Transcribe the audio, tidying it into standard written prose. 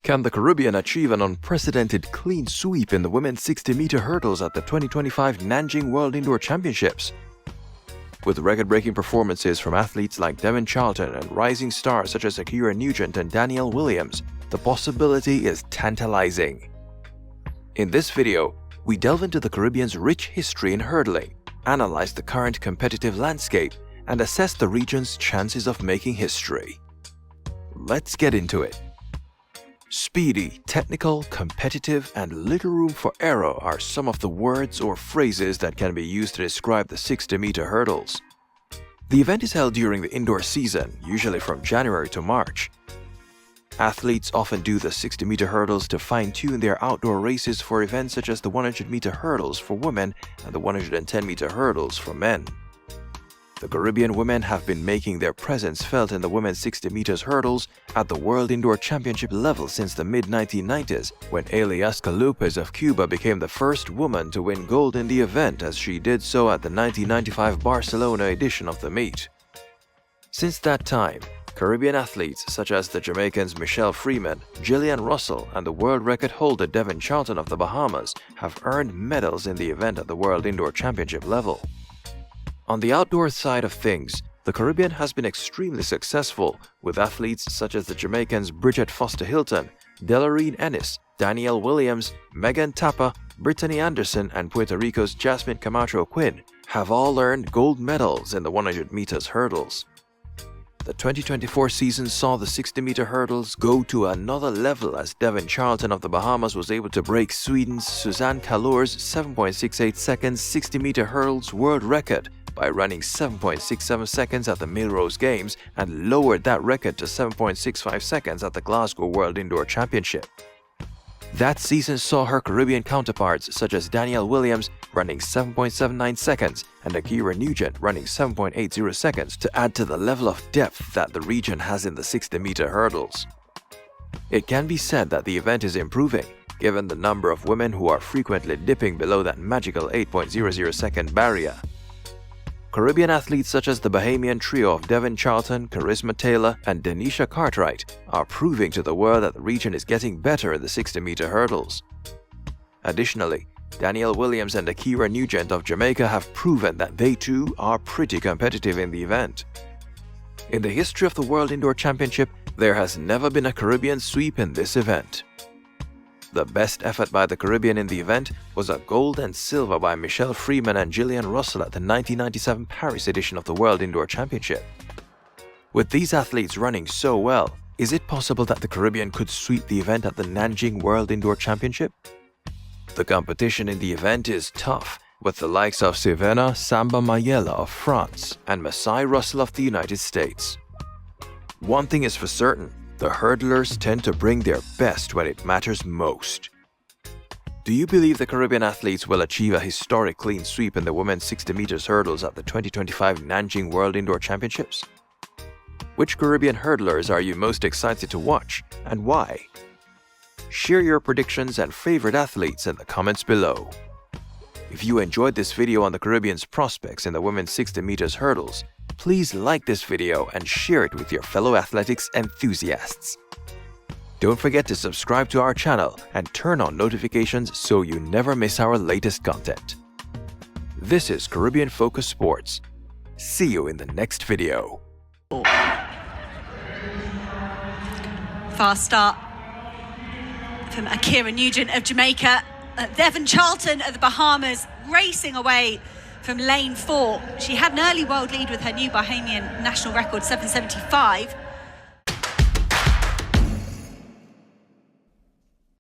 Can the Caribbean achieve an unprecedented clean sweep in the women's 60-meter hurdles at the 2025 Nanjing World Indoor Championships? With record-breaking performances from athletes like Devynne Charlton and rising stars such as Ackera, Nugent and Danielle Williams, the possibility is tantalizing. In this video, we delve into the Caribbean's rich history in hurdling, analyze the current competitive landscape, and assess the region's chances of making history. Let's get into it. Speedy, technical, competitive, and little room for error are some of the words or phrases that can be used to describe the 60-meter hurdles. The event is held during the indoor season, usually from January to March. Athletes often do the 60-meter hurdles to fine-tune their outdoor races for events such as the 100-meter hurdles for women and the 110-meter hurdles for men. The Caribbean women have been making their presence felt in the women's 60 meters hurdles at the World Indoor Championship level since the mid-1990s, when Eliasca Lopez of Cuba became the first woman to win gold in the event, as she did so at the 1995 Barcelona edition of the meet. Since that time, Caribbean athletes such as the Jamaicans Michelle Freeman, Gillian Russell, and the world record holder Devynne Charlton of the Bahamas have earned medals in the event at the World Indoor Championship level. On the outdoor side of things, the Caribbean has been extremely successful, with athletes such as the Jamaicans Bridget Foster Hilton, Delarine Ennis, Danielle Williams, Megan Tapper, Brittany Anderson, and Puerto Rico's Jasmine Camacho Quinn have all earned gold medals in the 100 meters hurdles. The 2024 season saw the 60-meter hurdles go to another level as Devynne Charlton of the Bahamas was able to break Sweden's Suzanne Kalor's 7.68 seconds 60-meter hurdles world record by running 7.67 seconds at the Millrose Games and lowered that record to 7.65 seconds at the Glasgow World Indoor Championship. That season saw her Caribbean counterparts such as Danielle Williams running 7.79 seconds and Ackera Nugent running 7.80 seconds to add to the level of depth that the region has in the 60-meter hurdles. It can be said that the event is improving, given the number of women who are frequently dipping below that magical 8.00 second barrier. Caribbean athletes such as the Bahamian trio of Devynne Charlton, Charisma Taylor, and Denisha Cartwright are proving to the world that the region is getting better in the 60-meter hurdles. Additionally, Danielle Williams and Ackera Nugent of Jamaica have proven that they too are pretty competitive in the event. In the history of the World Indoor Championship, there has never been a Caribbean sweep in this event. The best effort by the Caribbean in the event was a gold and silver by Michelle Freeman and Gillian Russell at the 1997 Paris edition of the World Indoor Championship. With these athletes running so well, is it possible that the Caribbean could sweep the event at the Nanjing World Indoor Championship? The competition in the event is tough, with the likes of Sivena Samba Mayela of France and Masai Russell of the United States. One thing is for certain, the hurdlers tend to bring their best when it matters most. Do you believe the Caribbean athletes will achieve a historic clean sweep in the women's 60 meters hurdles at the 2025 Nanjing World Indoor Championships? Which Caribbean hurdlers are you most excited to watch, and why? Share your predictions and favorite athletes in the comments below. If you enjoyed this video on the Caribbean's prospects in the women's 60 meters hurdles, please like this video and share it with your fellow athletics enthusiasts. Don't forget to subscribe to our channel and turn on notifications so you never miss our latest content. This is Caribbean Focus Sports. See you in the next video. Fast start from Ackera Nugent of Jamaica. Devynne Charlton of the Bahamas racing away from lane 4. She had an early world lead with her new Bahamian national record 7.75.